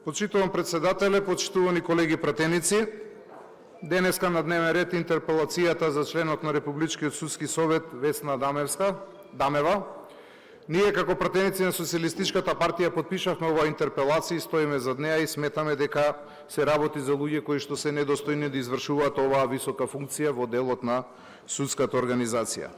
Почитувам председателе, почитувани колеги пратеници, денеска на дневен ред интерпелацијата за членот на Републичкиот судски совет Весна Дамева. Ние како пратеници на Социјалистичката партија подпишавме оваа интерпелација и стоиме зад неа и сметаме дека се работи за луѓе кои што се недостојни да извршуваат оваа висока функција во делот на судската организација.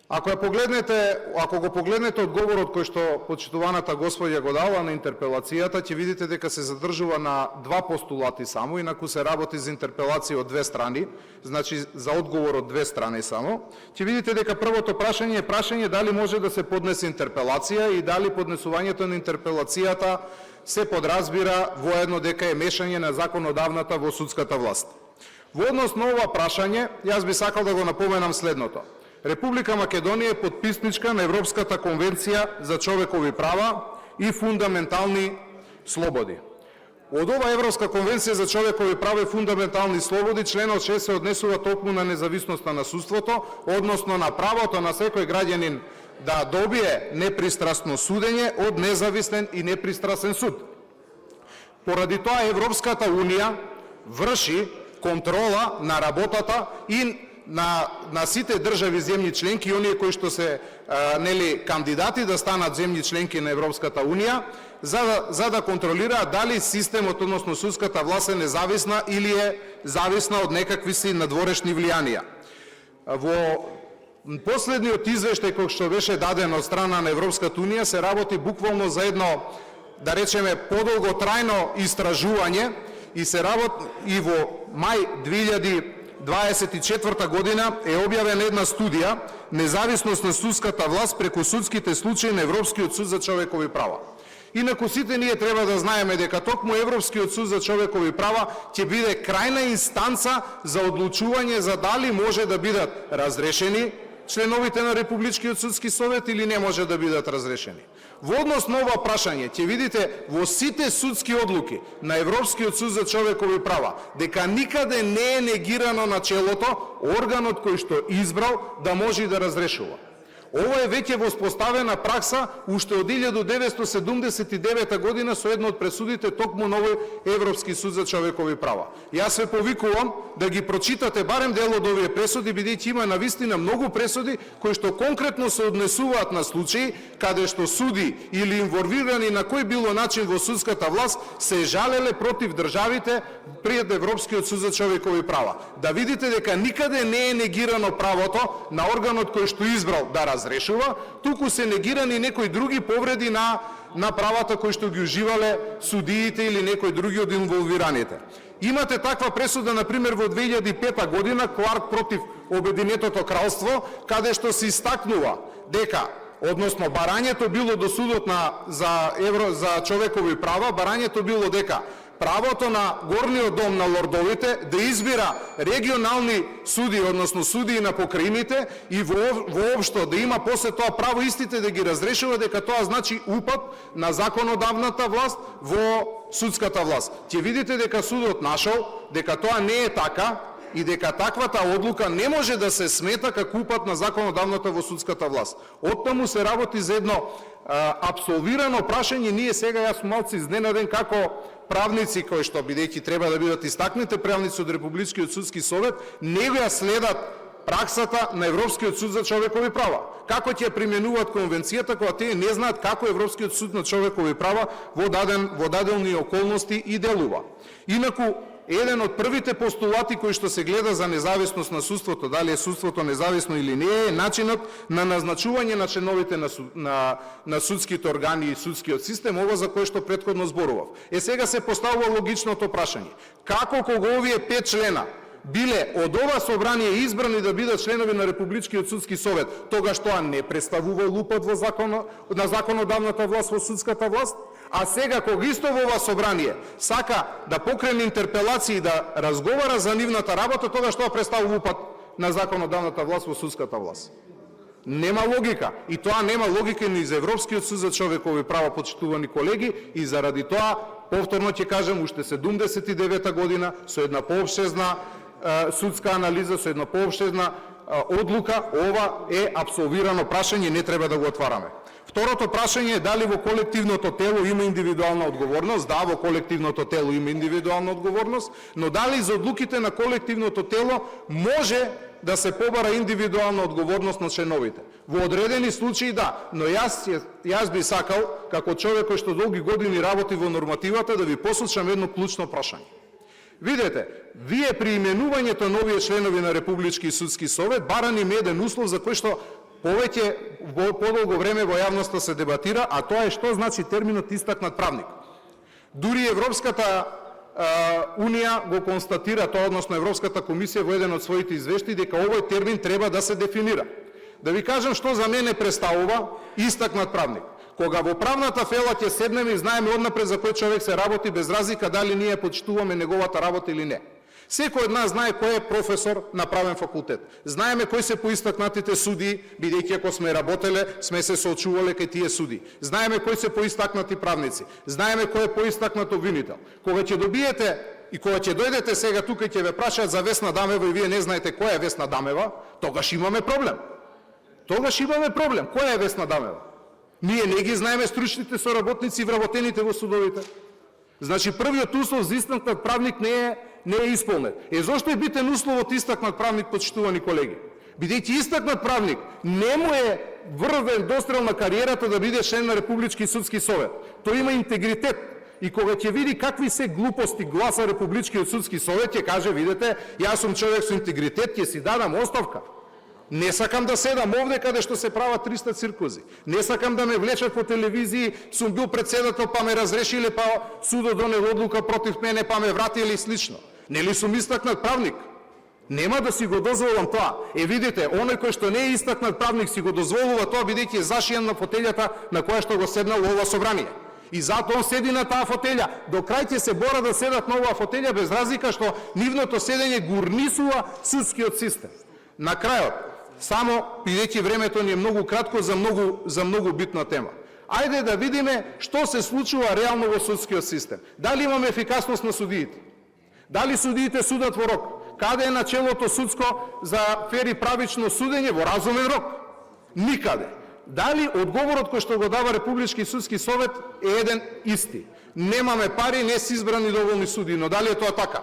Ако го погледнете одговорот кој што почитуваната господја го дала на интерпелацијата, ќе видите дека се задржува на два постулати само, инаку се работи за интерпелација од две страни, значи за одговор од две страни само. Ќе видите дека првото прашање е прашање дали може да се поднесе интерпелација и дали поднесувањето на интерпелацијата се подразбира воедно дека е мешање на законодавната во судската власт. Во однос на ова прашање, јас би сакал да го напоменам следното. Република Македонија е потписничка на Европската конвенција за човекови права и фундаментални слободи. Од ова Европска конвенција за човекови права и фундаментални слободи, членот 6 се однесува токму на независноста на судството, односно на правото на секој граѓанин да добие непристрасно судење од независен и непристрасен суд. Поради тоа Европската унија врши контрола на работата и на сите држави земји членки и оние кои што се кандидати да станат земји членки на Европската унија, за да контролираат дали системот, односно судската власт е независна или е зависна од некакви си надворешни влијанија. Во последниот извештај кој што беше даден од страна на Европската унија се работи буквално за едно, да речеме, подолготрајно истражување и се работи и во мај 2024 година е објавена една студија "Независност на судската власт преку судските случаи на Европскиот суд за човекови права". Инаку сите ние треба да знаеме дека токму Европскиот суд за човекови права ќе биде крајна инстанца за одлучување за дали може да бидат разрешени членовите на Републичкиот судски совет или не може да бидат разрешени. Во однос на ова прашање ќе видите во сите судски одлуки на Европскиот суд за човекови права дека никаде не е негирано начелото органот кој што избрал да може да разрешува. Ова е веќе воспоставена пракса уште од 1979 година со едно од пресудите токму на овој Европски суд за човекови права. Јас се повикувам да ги прочитате барем дел од овие пресуди, бидејќи има навистина многу пресуди кои што конкретно се однесуваат на случаи каде што суди или инволвирани на кој било начин во судската власт се жалеле против државите пред Европскиот суд за човекови права. Да видите дека никаде не е негирано правото на органот кој што избрал да разрешува, туку се негирани некои други повреди на правата кои што ги уживале судиите или некои други од инволвираните. Имате таква пресуда, например, во 2005 година, Кларк против Обединетото кралство, каде што се истакнува дека, односно барањето било до судот за човекови права, барањето било дека правото на горниот дом на лордовите да избира регионални суди, односно судии на покрајните и воопшто да има после тоа право истите да ги разрешува, дека тоа значи упад на законодавната власт во судската власт. Ќе видите дека судот нашол дека тоа не е така и дека таквата одлука не може да се смета како упад на законодавната во судската власт. Оттаму се работи за едно апсолвирано прашање. Ние сега, јас сум малку изненаден како правници кои што, бидејќи треба да бидат истакнати правници од Републичкиот судски совет, не го следат праксата на Европскиот суд за човекови права. Како ќе применуваат конвенцијата кога тие не знаат како Европскиот суд на човекови права во дадени околности и делува. Инаку еден од првите постулати кои што се гледа за независност на судството, дали е судството независно или не, е начинот на назначување на членовите на судските органи и судскиот систем, ова за кој што претходно зборував. Сега се поставува логичното прашање: како кога овие 5 члена биле од ова собрание избрани да бидат членови на Републичкиот судски совет, тогаш тоа не представува упад во на законодавната власт во судската власт? А сега, кога исто во ова собрание сака да покрене интерпелации и да разговара за нивната работа, тогаш тоа представува упад на законодавната власт во судската власт. Нема логика. И тоа нема логика ни за Европскиот суд за човекови права, почитувани колеги, и заради тоа, повторно ќе кажам, уште 79 година, со една поопшезна судска анализа, со една поопштена одлука, ова е апсолвирано прашање, не треба да го отвараме. Второто прашање е дали во колективното тело има индивидуална одговорност. Да, во колективното тело има индивидуална одговорност, но дали за одлуките на колективното тело може да се побара индивидуална одговорност на членовите. Во одредени случаи да, но јас би сакал, како човек кој што долги години работи во нормативата, да ви посочам едно клучно прашање. Видете, вие при именувањето на овие членови на Републички судски совет барани им еден услов за кој што повеќе подолго време во јавноста се дебатира, а тоа е што значи терминот истакнат правник. Дури Европската Унија го констатира тоа, односно Европската комисија во еден од своите извештаи, дека овој термин треба да се дефинира. Да ви кажам што за мене представува истакнат правник. Кога во правната фела ќе седнеме и знаеме однапред за кој човек се работи, без разлика дали ние почитуваме неговата работа или не. Секој од нас знае кој е професор на правен факултет. Знаеме кои се поистакнатите судии, бидејќи ако сме работеле, сме се соочувале кај тие судии. Знаеме кои се поистакнати правници. Знаеме кој е поистакнат обвинител. Кога ќе добиете и кога ќе дојдете сега тука и ќе ве прашаат за Весна Дамева и вие не знаете која е Весна Дамева, тогаш имаме проблем. Тогаш имаме проблем. Која е Весна Дамева? Ние не ги знаеме стручните соработници и вработените во судовите. Значи првиот услов за истакнат правник не е исполнет. Зошто е битен условот истакнат правник, почитувани колеги? Бидејќи истакнат правник не му е врвен дострел на кариерата да биде член на Републички судски совет. Тој има интегритет. И кога ќе види какви се глупости гласа Републичкиот судски совет, ќе каже, видите, јас сум човек со интегритет, ќе си дадам оставка. Не сакам да седам овде каде што се прават 300 циркузи. Не сакам да ме влечат по телевизии, сум бил председател па ме разрешиле, па судот донел одлука против мене, па ме вратиле и слично. Нели сум истакнат правник? Нема да си го дозволам тоа. Видите, оној кој што не е истакнат правник си го дозволува тоа, бидејќи е зашиен на фотелјата на која што го седнал ова собрание. И затоа он седи на таа фотелја. До крај ќе се бора да седат на оваа фотелја, без разлика што нивното седење гурнисува судскиот систем. На крајот, само бидејќи времето ни е многу кратко за многу битна тема. Ајде да видиме што се случува реално во судскиот систем. Дали имаме ефикасност на судиите? Дали судиите судат во рок? Каде е начелото судско за фер и правично судење во разумен рок? Никаде. Дали одговорот кој што го дава Републички судски совет е еден исти? Немаме пари, не се избрани доволни судии, но дали е тоа така?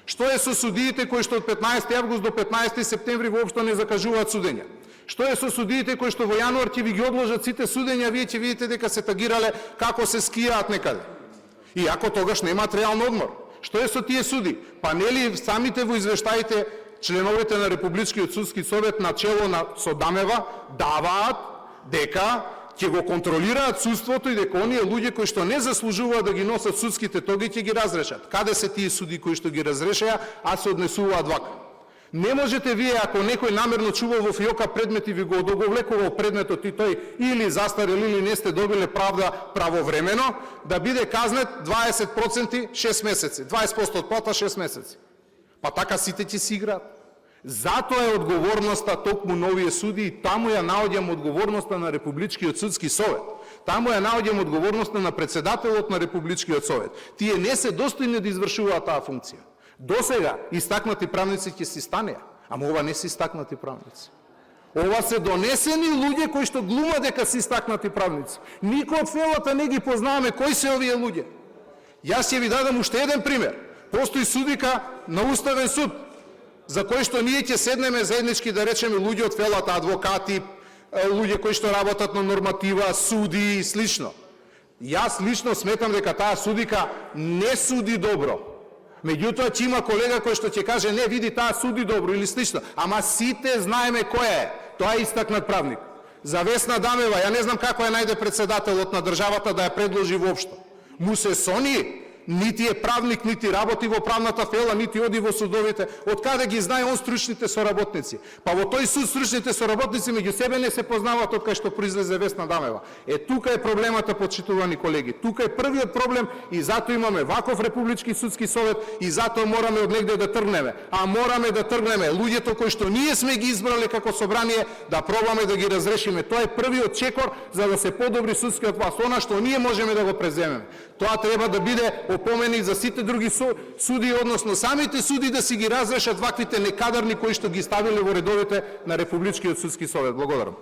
Што е со судиите кои што од 15 август до 15 септември воопшто не закажуваат судења? Што е со судиите кои што во јануар ќе ви ги одложат сите судења, вие ќе видите дека се тагирале како се скијаат некаде. Иако тогаш немаат реален одмор. Што е со тие суди? Па нели самите во извештаите членовите на Републичкиот судски совет на чело со Дамева даваат дека ќе го контролираат судството и дека оние луѓе кои што не заслужуваат да ги носат судските тоги ќе ги разрешат. Каде се тие суди кои што ги разрешеа, а се однесуваат вака? Не можете вие, ако некој намерно чувал во фиока предмет и ви го одоговлекувал предметот и тој или застарел или не сте добиле правда правовремено, да биде казнет 20% 6 месеци, 20% од плата 6 месеци. Па така сите ќе си играат. Затоа е одговорноста токму на овие суди и таму ја наоѓам одговорноста на Републичкиот судски совет. Таму ја наоѓам одговорноста на председателот на Републичкиот совет. Тие не се достојни да извршуваат таа функција. Досега истакнати правници ќе си станеа, ама ова не се истакнати правници. Ова се донесени луѓе кои што глумат дека се истакнати правници. Никој од фелата не ги познаваме кои се овие луѓе. Јас ќе ви дадам уште еден пример. Постои судика на Уставен суд, за кој што ние ќе седнеме заеднички да речеме луѓе од фелата, адвокати, луѓе кои што работат на норматива, суди и слично. Јас лично сметам дека таа судика не суди добро. Меѓутоа ќе има колега кој што ќе каже не, види таа суди добро или слично. Ама сите знаеме која е. Тоа е истакнат правник. За Весна Дамева, ја не знам како ја најде председателот на државата да ја предложи воопшто. Му се сони, нити е правник, нити работи во правната фела, нити оди во судовите. Од каде ги знае он стручните соработници? Па во тој суд стручните соработници меѓу себе не се познаваат од кај што произлезе Весна Дамева. Тука е проблемата, почитувани колеги. Тука е првиот проблем и затоа имаме ваков Републички судски совет и затоа мораме од негде да тргнеме. А мораме да тргнеме луѓето кои што ние сме ги избрали како собрание да пробаме да ги разрешиме. Тоа е првиот чекор за да се подобри судскиот власт. Она што ние можеме да го преземеме. Тоа треба да биде опомени за сите други суди, односно самите суди да си ги разрешат ваквите некадарни кои што ги ставиле во редовите на Републичкиот судски совет. Благодарам.